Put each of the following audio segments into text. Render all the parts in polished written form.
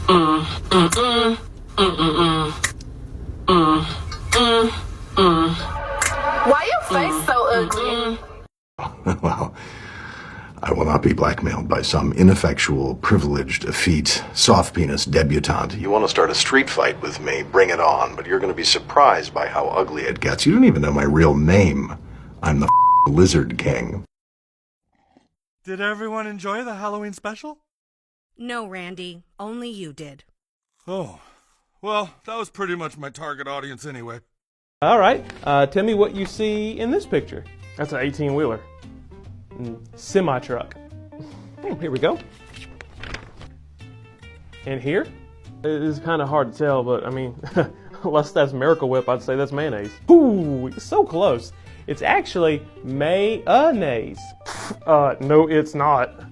Why your face so ugly? Well, I will not be blackmailed by some ineffectual, privileged, effete, soft-penis debutante. You want to start a street fight with me, bring it on, but you're going to be surprised by how ugly it gets. You don't even know my real name. I'm the Lizard King. Did everyone enjoy the Halloween special? No, Randy. Only you did. Oh, well, that was pretty much my target audience anyway. All right, tell me what you see in this picture. That's an 18-wheeler. Semi-truck. Here we go. And here? It is kind of hard to tell, but I mean, unless that's Miracle Whip, I'd say that's mayonnaise. Ooh, so close. It's actually mayonnaise. No, it's not.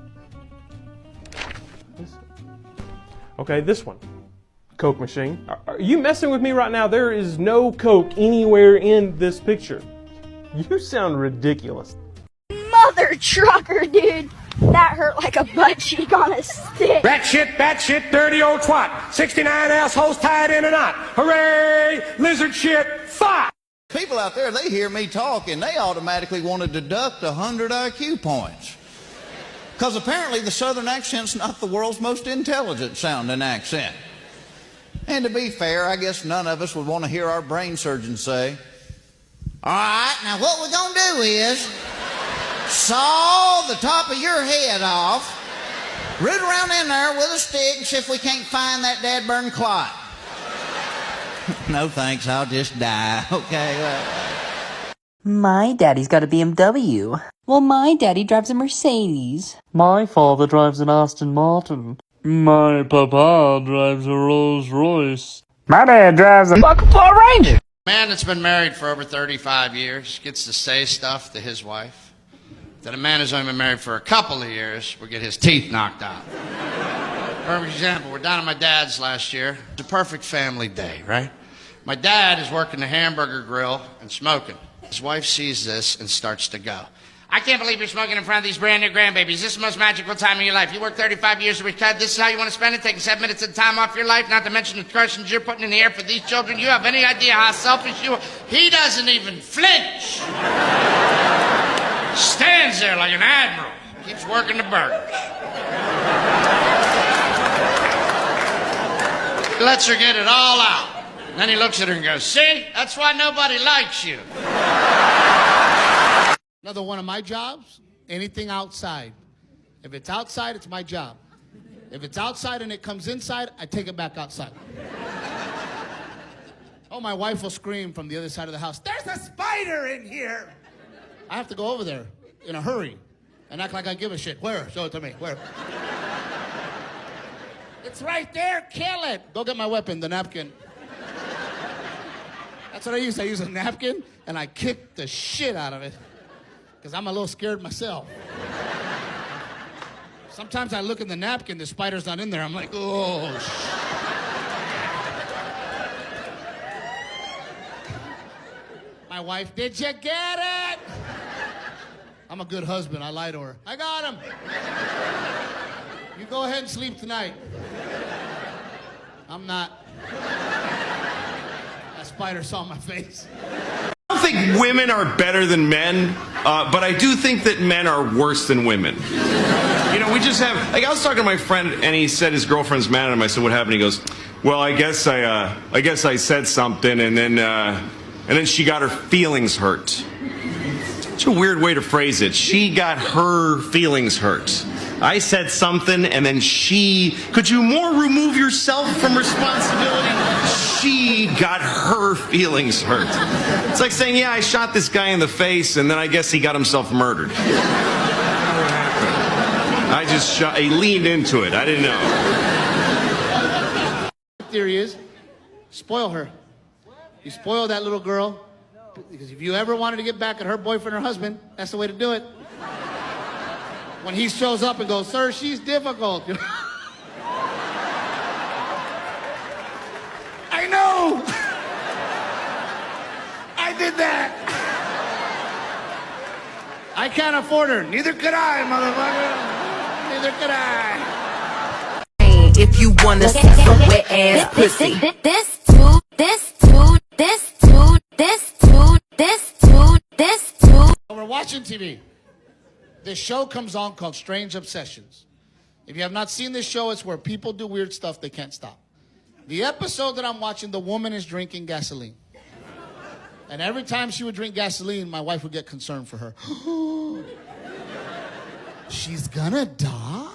Okay, this one. Coke machine. Are you messing with me right now? There is no Coke anywhere in this picture. You sound ridiculous. Mother trucker, dude. That hurt like a butt cheek on a stick. Rat shit, bat shit, dirty old twat. 69 assholes tied in a knot. Hooray! Lizard shit, fuck! People out there, they hear me talk and they automatically want to deduct 100 IQ points. Because apparently the Southern accent's not the world's most intelligent sounding accent. And to be fair, I guess none of us would want to hear our brain surgeon say, all right, now what we're going to do is saw the top of your head off, root around in there with a stick and see if we can't find that dad-burn clot. No thanks, I'll just die, okay? My daddy's got a BMW. Well, my daddy drives a Mercedes. My father drives an Aston Martin. My papa drives a Rolls Royce. My dad drives a fucking Power Ranger. Man that's been married for over 35 years gets to say stuff to his wife that a man who's only been married for a couple of years will get his teeth knocked out. Perfect example, we're down at my dad's last year. It's a perfect family day, right? My dad is working the hamburger grill and smoking. His wife sees this and starts to go, I can't believe you're smoking in front of these brand new grandbabies. This is the most magical time of your life. You work 35 years to retire. This is how you want to spend it, taking 7 minutes of time off your life, not to mention the questions you're putting in the air for these children. You have any idea how selfish you are? He doesn't even flinch. Stands there like an admiral. Keeps working the burgers. He lets her get it all out. And then he looks at her and goes, see? That's why nobody likes you. Another one of my jobs, anything outside. If it's outside, it's my job. If it's outside and it comes inside, I take it back outside. Oh, my wife will scream from the other side of the house, there's a spider in here! I have to go over there in a hurry and act like I give a shit. Where? Show it to me. Where? It's right there. Kill it. Go get my weapon, the napkin. That's what I use. I use a napkin and I kick the shit out of it. Because I'm a little scared myself. Sometimes I look in the napkin, the spider's not in there. I'm like, oh, My wife, did you get it? I'm a good husband. I lie to her. I got him. You go ahead and sleep tonight. I'm not. That spider saw my face. I don't think women are better than men, but I do think that men are worse than women. You know, we just have, like, I was talking to my friend and he said his girlfriend's mad at him. I said, what happened? He goes, well, I guess I said something and then she got her feelings hurt. Such a weird way to phrase it. She got her feelings hurt. I said something and then could you more remove yourself from responsibility? She got her feelings hurt. It's like saying, yeah, I shot this guy in the face and then I guess he got himself murdered. He leaned into it. I didn't know. The theory is, spoil her. You spoil that little girl, because if you ever wanted to get back at her boyfriend or husband, that's the way to do it. When he shows up and goes, sir, she's difficult. I know! I did that! I can't afford her. Neither could I, motherfucker. Neither could I. If you you wanna see some wet ass pussy. This too, this too, this too, this too, this too, this too. We're watching TV. This show comes on called Strange Obsessions. If you have not seen this show, it's where people do weird stuff they can't stop. The episode that I'm watching, the woman is drinking gasoline. And every time she would drink gasoline, my wife would get concerned for her. She's gonna die.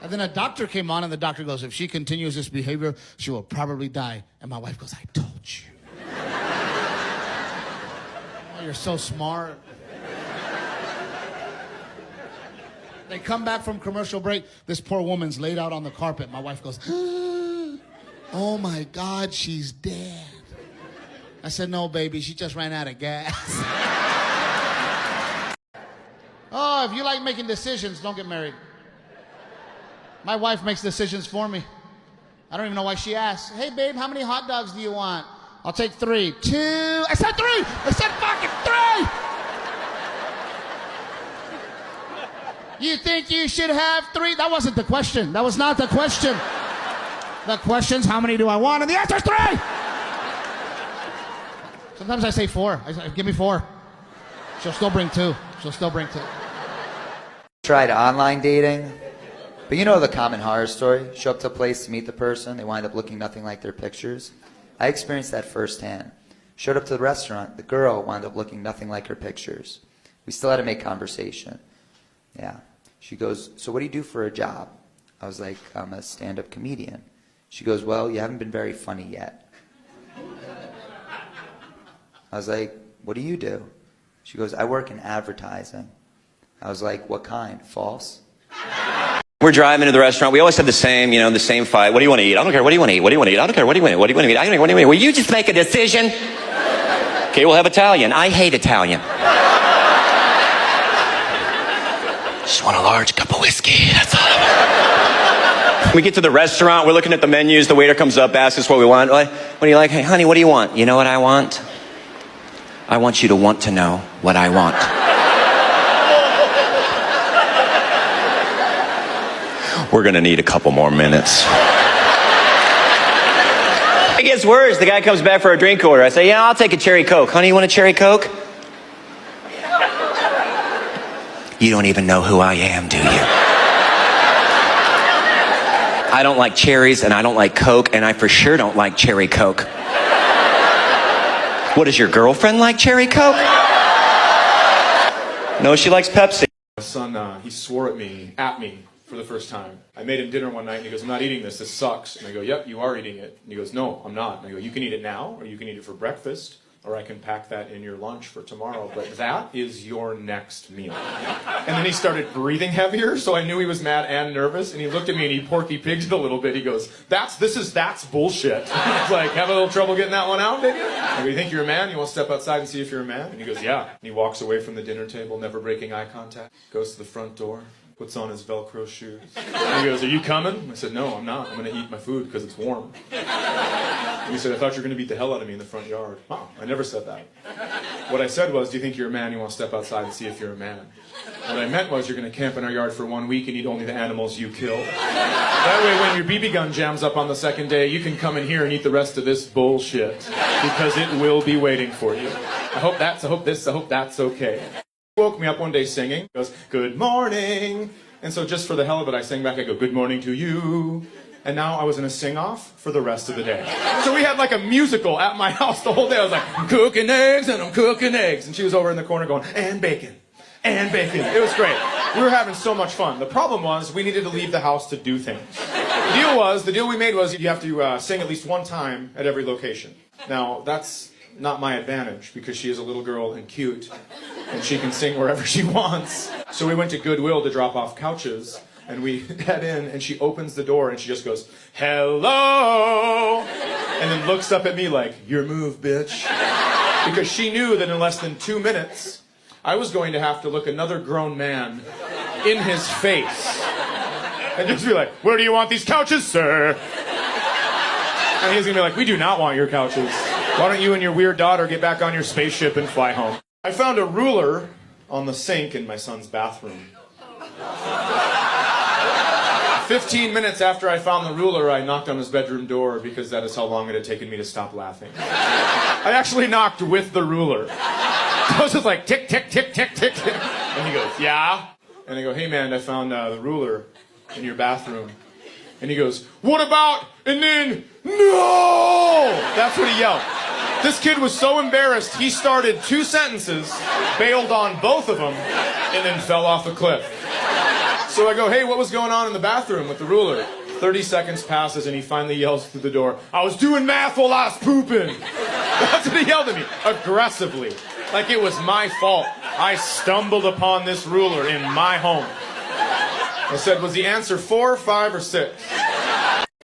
And then a doctor came on, and the doctor goes, if she continues this behavior, she will probably die. And my wife goes, I told you. Oh, you're so smart. They come back from commercial break. This poor woman's laid out on the carpet. My wife goes, oh my God, she's dead. I said, no, baby, she just ran out of gas. Oh, if you like making decisions, don't get married. My wife makes decisions for me. I don't even know why she asks. Hey, babe, how many hot dogs do you want? I'll take 3. 2. I said 3. I said fucking 3. You think you should have 3? That wasn't the question. That was not the question. The question's how many do I want? And the answer's 3. Sometimes I say 4. I say, give me 4. She'll still bring 2. She'll still bring 2. Tried online dating, but you know the common horror story. Show up to a place to meet the person, they wind up looking nothing like their pictures. I experienced that firsthand. Showed up to the restaurant, the girl wound up looking nothing like her pictures. We still had to make conversation. Yeah. She goes, so what do you do for a job? I was like, I'm a stand-up comedian. She goes, well, you haven't been very funny yet. I was like, what do you do? She goes, I work in advertising. I was like, what kind? False? We're driving to the restaurant. We always have the same fight. What do you want to eat? I don't care. What do you want to eat? What do you want to eat? I don't care. What do you want to eat? What do you want to eat? I don't care. What do you want to eat? Will you just make a decision? Okay, we'll have Italian. I hate Italian. Just want a large cup of whiskey. That's all I want. We get to the restaurant. We're looking at the menus. The waiter comes up, asks us what we want. What do you like? Hey, honey, what do you want? You know what I want? I want you to want to know what I want. We're going to need a couple more minutes. It gets worse. The guy comes back for a drink order. I say, yeah, I'll take a cherry Coke. Honey, you want a cherry Coke? You don't even know who I am, do you? I don't like cherries, and I don't like Coke, and I for sure don't like cherry Coke. What, does your girlfriend like cherry Coke? No, she likes Pepsi. My son, he swore at me for the first time. I made him dinner one night, and he goes, I'm not eating this sucks. And I go, yep, you are eating it. And he goes, no, I'm not. And I go, you can eat it now, or you can eat it for breakfast, or I can pack that in your lunch for tomorrow, but that is your next meal. And then he started breathing heavier, so I knew he was mad and nervous, and he looked at me and he Porky Pigged a little bit. He goes, that's bullshit. I was like, have a little trouble getting that one out, did you? I go, you think you're a man? You want to step outside and see if you're a man? And he goes, yeah. And he walks away from the dinner table, never breaking eye contact, goes to the front door, puts on his Velcro shoes. And he goes, are you coming? I said, no, I'm not. I'm going to eat my food because it's warm. And he said, I thought you were going to beat the hell out of me in the front yard. Oh, I never said that. What I said was, do you think you're a man? You want to step outside and see if you're a man. What I meant was, you're going to camp in our yard for 1 week and eat only the animals you kill. That way, when your BB gun jams up on the second day, you can come in here and eat the rest of this bullshit. Because it will be waiting for you. I hope that's okay. He woke me up one day singing. He goes, good morning. And so just for the hell of it, I sang back. I go, good morning to you. And now I was in a sing-off for the rest of the day. So we had like a musical at my house the whole day. I was like, I'm cooking eggs and I'm cooking eggs. And she was over in the corner going, and bacon, and bacon. It was great. We were having so much fun. The problem was we needed to leave the house to do things. The deal we made was you have to sing at least one time at every location. Now, that's not my advantage because she is a little girl and cute and she can sing wherever she wants. So we went to Goodwill to drop off couches. And we head in, and she opens the door, and she just goes, hello, and then looks up at me like, your move, bitch. Because she knew that in less than 2 minutes, I was going to have to look another grown man in his face. And just be like, where do you want these couches, sir? And he's going to be like, we do not want your couches. Why don't you and your weird daughter get back on your spaceship and fly home? I found a ruler on the sink in my son's bathroom. 15 minutes after I found the ruler, I knocked on his bedroom door because that is how long it had taken me to stop laughing. I actually knocked with the ruler. I was just like, tick, tick, tick, tick, tick, tick. And he goes, yeah? And I go, hey man, I found the ruler in your bathroom. And he goes, what about, and then, no! That's what he yelled. This kid was so embarrassed, he started 2 sentences, bailed on both of them, and then fell off the cliff. So I go, hey, what was going on in the bathroom with the ruler? 30 seconds passes, and he finally yells through the door, I was doing math while I was pooping. That's what he yelled at me, aggressively. Like it was my fault. I stumbled upon this ruler in my home. I said, was the answer 4, 5, or 6?